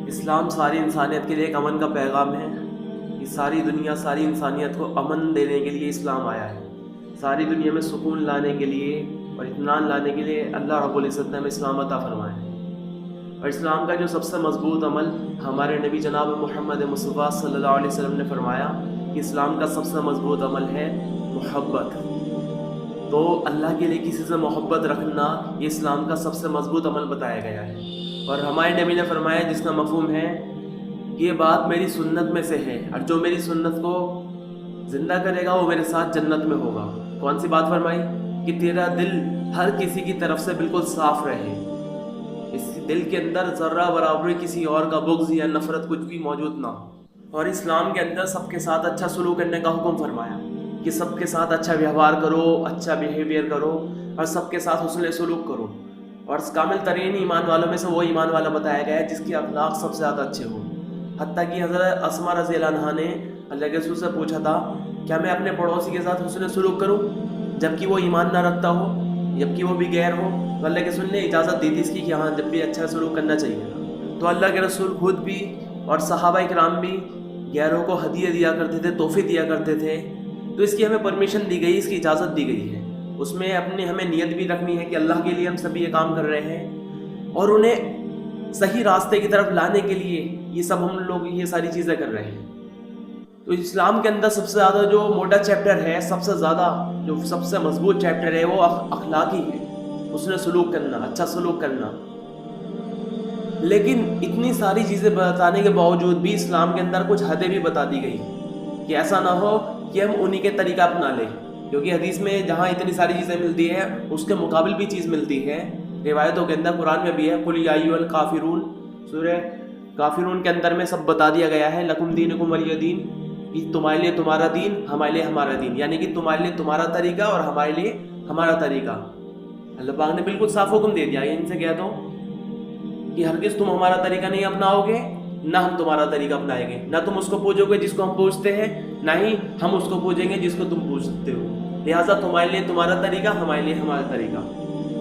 اسلام ساری انسانیت کے لیے ایک امن کا پیغام ہے. یہ ساری دنیا ساری انسانیت کو امن دینے کے لیے اسلام آیا ہے. ساری دنیا میں سکون لانے کے لیے اور اطمینان لانے کے لیے اللہ رب العزت نے ہمیں اسلام عطا فرمایا ہے. اور اسلام کا جو سب سے مضبوط عمل ہمارے نبی جناب محمد مصطفیٰ صلی اللہ علیہ وسلم نے فرمایا کہ اسلام کا سب سے مضبوط عمل ہے محبت. تو اللہ کے لیے کسی سے محبت رکھنا یہ اسلام کا سب سے مضبوط عمل بتایا گیا ہے. اور ہمارے نبی نے فرمایا جس کا مفہوم ہے کہ یہ بات میری سنت میں سے ہے اور جو میری سنت کو زندہ کرے گا وہ میرے ساتھ جنت میں ہوگا. کون سی بات فرمائی؟ کہ تیرا دل ہر کسی کی طرف سے بالکل صاف رہے, اس دل کے اندر ذرہ برابر کسی اور کا بغض یا نفرت کچھ بھی موجود نہ ہو. اور اسلام کے اندر سب کے ساتھ اچھا سلوک کرنے کا حکم فرمایا کہ سب کے ساتھ اچھا ویوہار کرو, اچھا بیہیویئر کرو اور سب کے ساتھ حسن سلوک کرو. اور کامل ترین ایمان والوں میں سے وہ ایمان والا بتایا گیا ہے جس کے اخلاق سب سے زیادہ اچھے ہوں. حتیٰ کہ حضرت اسماء رضی اللہ عنہا نے اللہ کے رسول سے پوچھا تھا کیا میں اپنے پڑوسی کے ساتھ حسن سلوک کروں جبکہ وہ ایمان نہ رکھتا ہو, جبکہ وہ بھی غیر ہو؟ تو اللہ کے رسول نے اجازت دی تھی اس کی کہ ہاں جب بھی اچھا سلوک کرنا چاہیے. تو اللہ کے رسول خود بھی اور صحابہ کرام بھی غیروں کو ہدیے دیا کرتے تھے, تحفے دیا کرتے تھے. تو اس کی ہمیں پرمیشن دی گئی, اس کی اجازت دی گئی ہے. اس میں ہمیں نیت بھی رکھنی ہے کہ اللہ کے لیے ہم سبھی یہ کام کر رہے ہیں اور انہیں صحیح راستے کی طرف لانے کے لیے یہ سب ہم لوگ یہ ساری چیزیں کر رہے ہیں. تو اسلام کے اندر سب سے زیادہ جو موٹا چیپٹر ہے, سب سے زیادہ جو سب سے مضبوط چیپٹر ہے وہ اخلاقی ہے, اس نے سلوک کرنا, اچھا سلوک کرنا. لیکن اتنی ساری چیزیں بتانے کے باوجود بھی اسلام کے اندر کچھ حدیں بھی بتا دی گئی کہ ایسا نہ ہو کہ ہم انہی کے طریقہ اپنا لیں, کیونکہ حدیث میں جہاں اتنی ساری چیزیں ملتی ہے اس کے مقابل بھی چیز ملتی ہے. روایتوں کے اندر قرآن میں بھی ہے قل یا ایھا الکافرون, سورہ کافرون کے اندر میں سب بتا دیا گیا ہے لکم دینکم ولی دین, کہ تمہارے لیے تمہارا دین, ہمارے لیے ہمارا دین, یعنی کہ تمہارے لیے تمہارا طریقہ اور ہمارے لیے ہمارا طریقہ. اللہ پاک نے بالکل صاف حکم دے دیا ان سے کہہ دو کہ ہرگز تم ہمارا طریقہ نہیں اپناؤ گے, نہ ہم تمہارا طریقہ اپنائیں گے. نہ تم اس کو پوجو گے جس کو ہم پوجتے ہیں, نہ ہی ہم اس کو پوجیں گے جس کو تم پوجتے ہو. لہٰذا تمہارے لیے تمہارا طریقہ, ہمارے لیے ہمارا طریقہ.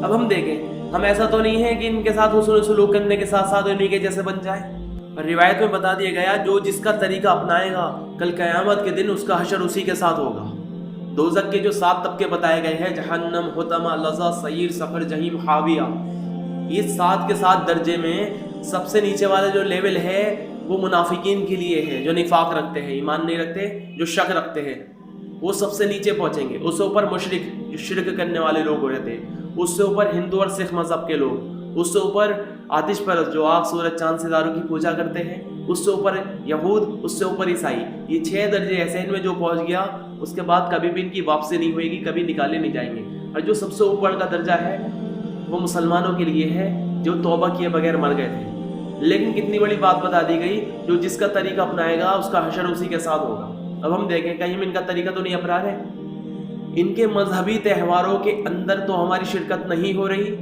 اب ہم دیکھیں, ہم ایسا تو نہیں ہے کہ ان کے ساتھ حسن سلوک کرنے کے ساتھ ساتھ انہیں کے جیسے بن جائے. اور روایت میں بتا دیا گیا جو جس کا طریقہ اپنائے گا کل قیامت کے دن اس کا حشر اسی کے ساتھ ہوگا. دوزخ کے جو 7 طبقے بتائے گئے ہیں, جہنم, حطمہ, لظہ, سعیر, سقر, جحیم, حاویہ, یہ 7 کے 7 درجے میں سب سے نیچے والا جو لیول ہے وہ منافقین کے لیے ہے, جو نفاق رکھتے ہیں, ایمان نہیں رکھتے, جو شک رکھتے ہیں, وہ سب سے نیچے پہنچیں گے. اس سے اوپر مشرک جو شرک کرنے والے لوگ رہتے ہیں, اس سے اوپر ہندو اور سکھ مذہب کے لوگ, اس سے اوپر آتش پرست جو آگ, سورج, چاند, ستاروں کی پوجا کرتے ہیں, اس سے اوپر یہود, اس سے اوپر عیسائی. یہ 6 درجے ایسے ان میں جو پہنچ گیا اس کے بعد کبھی بھی ان کی واپسی نہیں ہوئے گی, کبھی نکالے نہیں جائیں گے. اور جو سب سے اوپر کا درجہ ہے وہ مسلمانوں کے لیے ہے جو توبہ کیے بغیر مر گئے تھے. لیکن کتنی بڑی بات بتا دی گئی, جو جس کا طریقہ اپنائے گا اس کا حشر اسی کے ساتھ ہوگا. اب ہم دیکھیں کہیں ہم ان کا طریقہ تو نہیں اپنا رہے. ان کے مذہبی تہواروں کے اندر تو ہماری شرکت نہیں ہو رہی,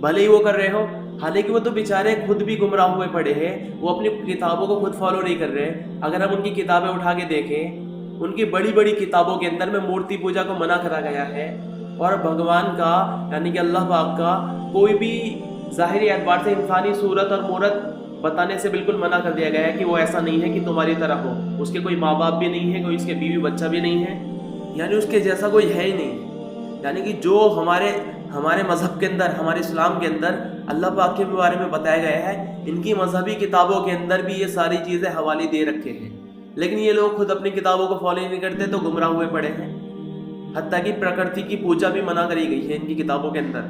بھلے ہی وہ کر رہے ہو, حالانکہ وہ تو بیچارے خود بھی گمراہ ہوئے پڑے ہیں, وہ اپنی کتابوں کو خود فالو نہیں کر رہے. اگر ہم ان کی کتابیں اٹھا کے دیکھیں, ان کی بڑی بڑی کتابوں کے اندر میں مورتی پوجا کو منع کرا گیا ہے, اور بھگوان کا یعنی کہ اللہ پاک کا کوئی بھی ظاہری اعتبار سے انسانی صورت اور مورت بتانے سے بالکل منع کر دیا گیا ہے کہ وہ ایسا نہیں ہے کہ تمہاری طرح ہو. اس کے کوئی ماں باپ بھی نہیں ہے, کوئی اس کے بیوی بچہ بھی نہیں ہے, یعنی اس کے جیسا کوئی ہے ہی نہیں. یعنی کہ جو ہمارے مذہب کے اندر, ہمارے اسلام کے اندر اللہ پاک کے بارے میں بتایا گیا ہے, ان کی مذہبی کتابوں کے اندر بھی یہ ساری چیزیں حوالے دے رکھے ہیں. لیکن یہ لوگ خود اپنی کتابوں کو فالو نہیں کرتے تو گمراہ ہوئے پڑے ہیں. حتیٰ کہ پرکرتی کی پوجا بھی منع کری گئی ہے ان کی کتابوں کے اندر,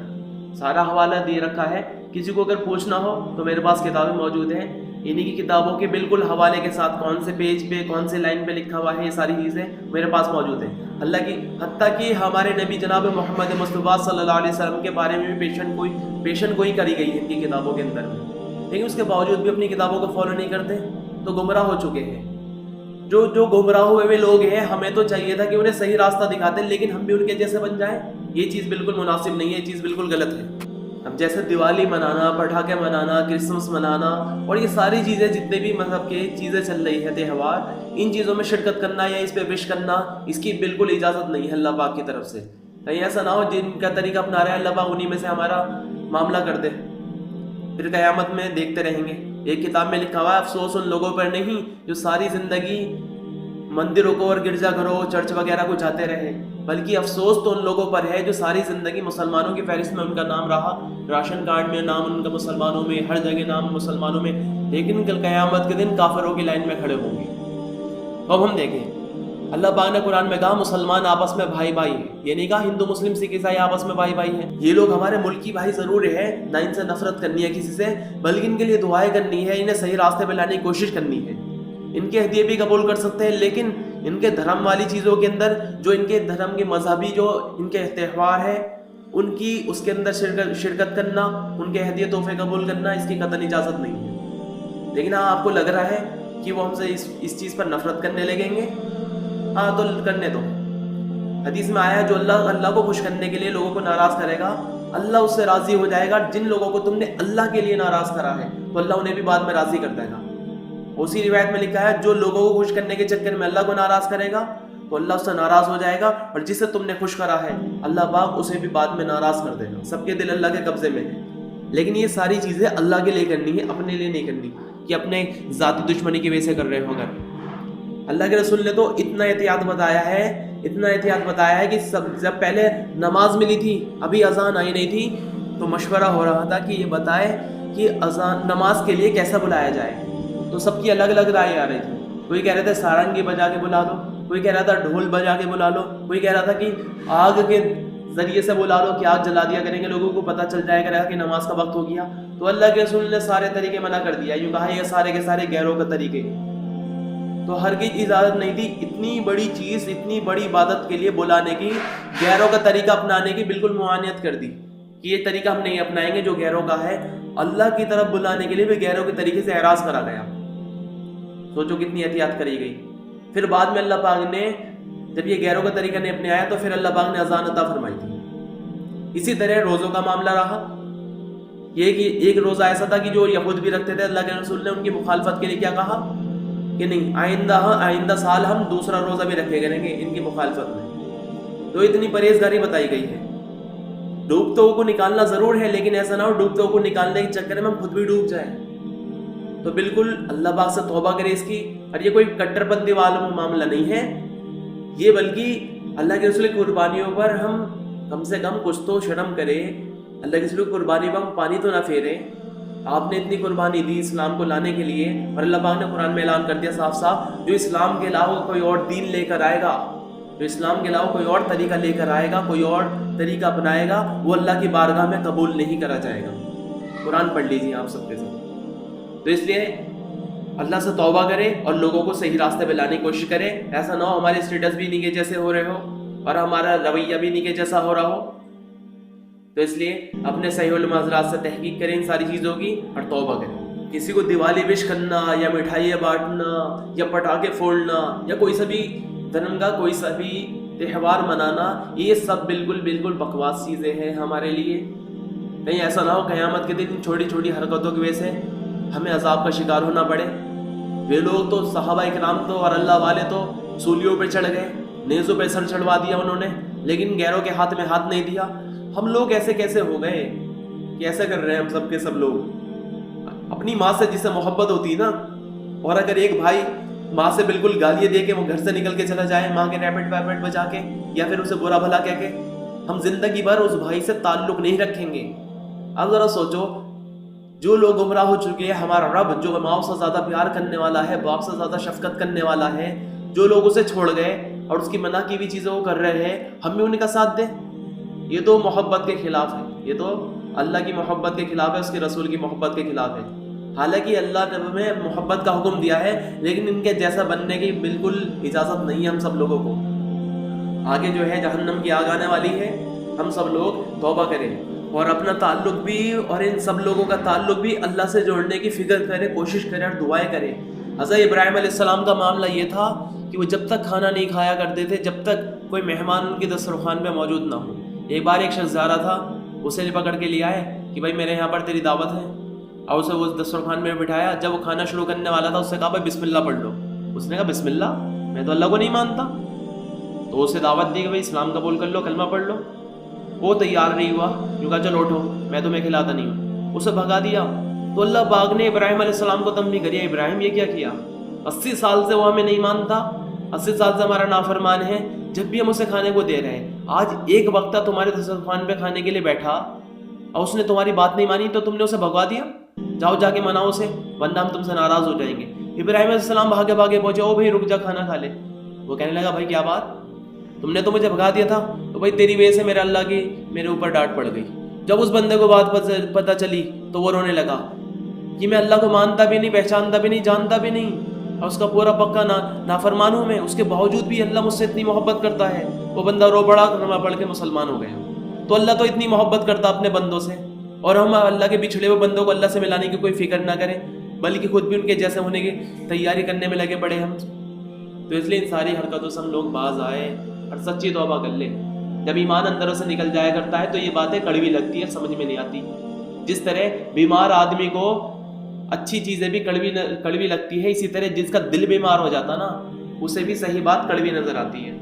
سارا حوالہ دے رکھا ہے. کسی کو اگر پوچھنا ہو تو میرے پاس کتابیں موجود ہیں انہی کی کتابوں کے بالکل حوالے کے ساتھ, کون سے پیج پہ کون سے لائن پہ لکھا ہوا ہے, یہ ساری چیزیں میرے پاس موجود ہیں. اللہ کی حتیٰ کہ ہمارے نبی جناب محمد مصطفیٰ صلی اللہ علیہ وسلم کے بارے میں بھی پیشن گوئی کری گئی ہے ان کی کتابوں کے اندر میں, لیکن اس کے باوجود بھی اپنی کتابوں کو فالو نہیں کرتے تو گمراہ ہو چکے ہیں. جو گمراہ ہوئے ہوئے لوگ ہیں, ہمیں تو چاہیے تھا کہ انہیں صحیح راستہ دکھاتے, لیکن ہم بھی ان کے جیسے بن جائیں. یہ چیز بالکل مناسب نہیں ہے, یہ چیز بالکل غلط ہے. اب جیسے دیوالی منانا, پٹاخے منانا, کرسمس منانا اور یہ ساری چیزیں جتنے بھی مذہب کے چیزیں چل رہی ہے تہوار, ان چیزوں میں شرکت کرنا یا اس پہ وش کرنا, اس کی بالکل اجازت نہیں ہے اللہ پاک کی طرف سے. کہیں ایسا نہ ہو جن کا طریقہ اپنا رہے اللہ پاک انہی میں سے ہمارا معاملہ کر دے, پھر قیامت میں دیکھتے رہیں گے ایک کتاب میں لکھا ہوا ہے افسوس ان لوگوں پر نہیں جو ساری زندگی مندروں کو اور گرجا گھروں چرچ وغیرہ کو جاتے رہے، بلکہ افسوس تو ان لوگوں پر ہے جو ساری زندگی مسلمانوں کی فہرست میں ان کا نام رہا، راشن کارڈ میں نام ان کا مسلمانوں میں، ہر جگہ نام مسلمانوں میں، لیکن کل قیامت کے دن کافروں کی لائن میں کھڑے ہوں گے۔ اب ہم دیکھیں اللہ پاک نے قرآن میں کہا مسلمان آپس میں بھائی بھائی ہیں، یہ نہیں کہا ہندو مسلم سکھ عیسائی آپس میں بھائی بھائی ہیں۔ یہ لوگ ہمارے ملکی بھائی ضرور ہے، نہ ان سے نفرت کرنی ہے کسی سے، بلکہ ان کے لیے دعائیں کرنی ہے، انہیں صحیح راستے پہ لانے کی کوشش کرنی ہے۔ ان کے ہدیے بھی قبول کر سکتے ہیں، لیکن ان کے دھرم والی چیزوں کے اندر جو ان کے دھرم کی مذہبی جو ان کے تہوار ہے ان کی اس کے اندر شرکت کرنا، ان کے ہدیے تحفے قبول کرنا، اس کی قطعاً اجازت نہیں ہے۔ لیکن ہاں آپ کو لگ رہا ہے کہ وہ ہم سے اس چیز پر نفرت کرنے لگیں گے، ہاں تو کرنے دو۔ حدیث میں آیا ہے جو اللہ کو خوش کرنے کے لیے لوگوں کو ناراض کرے گا اللہ اس سے راضی ہو جائے گا۔ جن لوگوں کو تم نے اللہ کے لیے ناراض کرا ہے تو اللہ انہیں بھی بعد میں راضی کر دے گا۔ اسی روایت میں لکھا ہے جو لوگوں کو خوش کرنے کے چکر میں اللہ کو ناراض کرے گا تو اللہ اس سے ناراض ہو جائے گا، اور جسے تم نے خوش کرا ہے اللہ پاک اسے بھی بعد میں ناراض کر دے گا۔ سب کے دل اللہ کے قبضے میں ہے، لیکن یہ ساری چیزیں اللہ کے لیے کرنی ہے، اپنے لیے نہیں کرنی کہ اپنے ذاتی دشمنی کی وجہ سے کر رہے ہو۔ اگر اللہ کے رسول نے تو اتنا احتیاط بتایا ہے کہ جب پہلے نماز ملی تھی، ابھی اذان آئی نہیں تھی، تو مشورہ ہو رہا تھا کہ یہ بتائے کہ اذان نماز کے لیے کیسا بلایا جائے، تو سب کی الگ الگ رائے آ رہی تھی۔ کوئی کہہ رہے تھے سارنگی بجا کے بلا لو، کوئی کہہ رہا تھا ڈھول بجا کے بلا لو، کوئی کہہ رہا تھا کہ آگ کے ذریعے سے بلا لو کہ آگ جلا دیا کریں گے، لوگوں کو پتہ چل جائے گا کہ نماز کا وقت ہو گیا۔ تو اللہ کے رسول نے سارے طریقے منع کر دیا، یوں کہا یہ سارے کے سارے غیروں کا طریقے، تو ہرگز اجازت نہیں تھی اتنی بڑی چیز، اتنی بڑی عبادت کے لیے بلانے کی، غیروں کا طریقہ اپنانے کی بالکل ممانعت کر دی کہ یہ طریقہ ہم نہیں اپنائیں گے جو غیروں کا ہے۔ اللہ کی طرف بلانے کے لیے بھی غیروں کے طریقے سے اعراض کرا گیا۔ سوچو کتنی احتیاط کری گئی۔ پھر بعد میں اللہ پاک نے جب یہ غیروں کا طریقہ نہیں اپنے آیا تو پھر اللہ پاک نے اذان عطا فرمائی تھی۔ اسی طرح روزوں کا معاملہ رہا، یہ کہ ایک روزہ ایسا تھا کہ جو یہود بھی رکھتے تھے، اللہ کے رسول نے ان کی مخالفت کے لیے کیا کہا کہ نہیں، آئندہ سال ہم دوسرا روزہ بھی رکھے کریں گے ان کی مخالفت میں۔ تو اتنی پرہیزگاری بتائی گئی ہے۔ ڈوبتے کو نکالنا ضرور ہے، لیکن ایسا نہ ہو ڈوبتے کو نکالنے کے چکر میں ہم خود بھی ڈوب جائیں۔ تو بالکل اللہ پاک سے توبہ کرے اس کی، اور یہ کوئی کٹر بندی والا معاملہ نہیں ہے، یہ بلکہ اللہ کے رسول کی قربانیوں پر ہم کم سے کم کچھ تو شرم کرے۔ اللہ کے رسول کی قربانی پر ہم پانی تو نہ پھیرے۔ آپ نے اتنی قربانی دی اسلام کو لانے کے لیے، اور اللہ پاک نے قرآن میں اعلان کر دیا صاف صاف جو اسلام کے علاوہ کوئی اور دین لے کر آئے گا، جو اسلام کے علاوہ کوئی اور طریقہ لے کر آئے گا، کوئی اور طریقہ اپنائے گا، وہ اللہ کی بارگاہ میں قبول نہیں کرا جائے گا۔ قرآن پڑھ لیجیے آپ سب کے ساتھ۔ تو اس لیے اللہ سے توبہ کرے اور لوگوں کو صحیح راستے پہ لانے کی کوشش کرے۔ ایسا نہ ہو ہمارے اسٹیٹس بھی نہیں کے جیسے ہو رہے ہو اور ہمارا رویہ بھی نہیں کے جیسا ہو رہا ہو۔ تو اس لیے اپنے صحیح علماء حضرات سے تحقیق کریں ان ساری چیزوں کی اور توبہ کریں۔ کسی کو دیوالی وش کرنا یا مٹھائیاں بانٹنا یا پٹاخے پھوڑنا یا کوئی سا بھی دھرم کا کوئی سا بھی تہوار منانا، یہ سب بالکل بکواس چیزیں ہیں ہمارے لیے۔ کہیں ایسا نہ ہو قیامت کے دن چھوٹی چھوٹی حرکتوں کی وجہ سے ہمیں عذاب کا شکار ہونا پڑے۔ وہ لوگ تو صحابہ اکرام تو اور اللہ والے تو سولیوں پہ چڑھ گئے، نیزوں پہ سر چڑھوا دیا انہوں نے، لیکن غیروں کے ہاتھ میں ہاتھ نہیں دیا۔ ہم لوگ ایسے کیسے ہو گئے کہ ایسا کر رہے ہیں ہم سب کے سب لوگ؟ اپنی ماں سے جس سے محبت ہوتی ہے نا، اور اگر ایک بھائی ماں سے بالکل گالیاں دے کے وہ گھر سے نکل کے چلا جائے، ماں کے ریپٹ ویپٹ بجا کے یا پھر اسے برا بھلا کہہ کے، ہم زندگی بھر اس بھائی سے تعلق نہیں رکھیں گے۔ اب ذرا سوچو، جو لوگ گمراہ ہو چکے ہیں، ہمارا رب جو ماں سے زیادہ پیار کرنے والا ہے، باپ سے زیادہ شفقت کرنے والا ہے، جو لوگ اسے چھوڑ گئے اور اس کی منع کی ہوئی چیزوں کو کر رہے ہیں، ہم بھی ان کا ساتھ دیں؟ یہ تو محبت کے خلاف ہے، یہ تو اللہ کی محبت کے خلاف ہے، اس کے رسول کی محبت کے خلاف ہے۔ حالانکہ اللہ نے ہمیں محبت کا حکم دیا ہے، لیکن ان کے جیسا بننے کی بالکل اجازت نہیں ہے ہم سب لوگوں کو۔ آگے جو ہے جہنم کی آگ آنے والی ہے، ہم سب لوگ توبہ کریں اور اپنا تعلق بھی اور ان سب لوگوں کا تعلق بھی اللہ سے جوڑنے کی فکر کریں، کوشش کریں اور دعائیں کریں۔ حضرت ابراہیم علیہ السلام کا معاملہ یہ تھا کہ وہ جب تک کھانا نہیں کھایا کرتے تھے جب تک کوئی مہمان ان کے دسترخوان پہ موجود نہ ہو۔ ایک بار ایک شخص جا رہا تھا، اسے پکڑ کے لے آئے کہ بھائی میرے یہاں پر تیری دعوت ہے، اور اسے وہ دسترخوان میں بٹھایا۔ جب وہ کھانا شروع کرنے والا تھا، اس سے کہا بھائی بسم اللہ پڑھ لو۔ اس نے کہا بسم اللہ؟ میں تو اللہ کو نہیں مانتا۔ تو اسے دعوت دی کہ بھائی اسلام قبول کر لو، کلمہ پڑھ لو۔ وہ تیار نہیں ہوا، جو کہا چلو اٹھو، میں تمہیں کھلاتا نہیں ہوں۔ اسے بھگا دیا تو اللہ پاک نے ابراہیم علیہ السلام کو تنبیہ کری، ابراہیم یہ کیا کیا؟ 80 سال سے وہ ہمیں نہیں مانتا، 80 سال سے ہمارا نافرمان ہے، جب بھی ہم اسے کھانے کو دے رہے ہیں، آج ایک وقتہ تمہارے دسترخوان پہ کھانے کے لیے بیٹھا اور اس نے تمہاری بات نہیں مانی تو تم نے اسے بھگوا دیا، جاؤ جا کے مناؤ اسے ورنہ ہم تم سے ناراض ہو جائیں گے۔ ابراہیم علیہ السلام بھاگے بھاگے پہنچے، او بھائی رک جا کھانا کھا لے۔ وہ کہنے لگا بھائی کیا بات، تم نے تو مجھے بھگا دیا تھا، تو بھائی تیری وجہ سے میرے اللہ کی میرے اوپر ڈانٹ پڑ گئی۔ جب اس بندے کو بات پتہ چلی تو وہ رونے لگا کہ میں اللہ کو مانتا بھی نہیں، پہچانتا بھی نہیں، جانتا بھی نہیں، اور اس کا پورا پکا نافرمان ہوں میں، اس کے باوجود بھی اللہ مجھ سے اتنی محبت کرتا ہے۔ وہ بندہ رو پڑا، کلمہ پڑھ کے مسلمان ہو گیا۔ تو اللہ تو اتنی محبت کرتا اپنے بندوں سے، اور ہم اللہ کے بچھڑے ہوئے بندوں کو اللہ سے ملانے کی کوئی فکر نہ کریں، بلکہ خود بھی ان کے جیسے ہونے کی تیاری کرنے میں لگے پڑے ہم۔ تو اس لیے ان ساری حرکتوں سے ہم لوگ باز آئے اور سچی توبہ کر لیں۔ جب ایمان اندروں سے نکل جایا کرتا ہے تو یہ باتیں کڑوی لگتی ہے، سمجھ میں نہیں آتی۔ جس طرح بیمار آدمی کو اچھی چیزیں بھی کڑوی لگتی ہے، اسی طرح جس کا دل بیمار ہو جاتا نا اسے بھی صحیح بات کڑوی نظر آتی ہے۔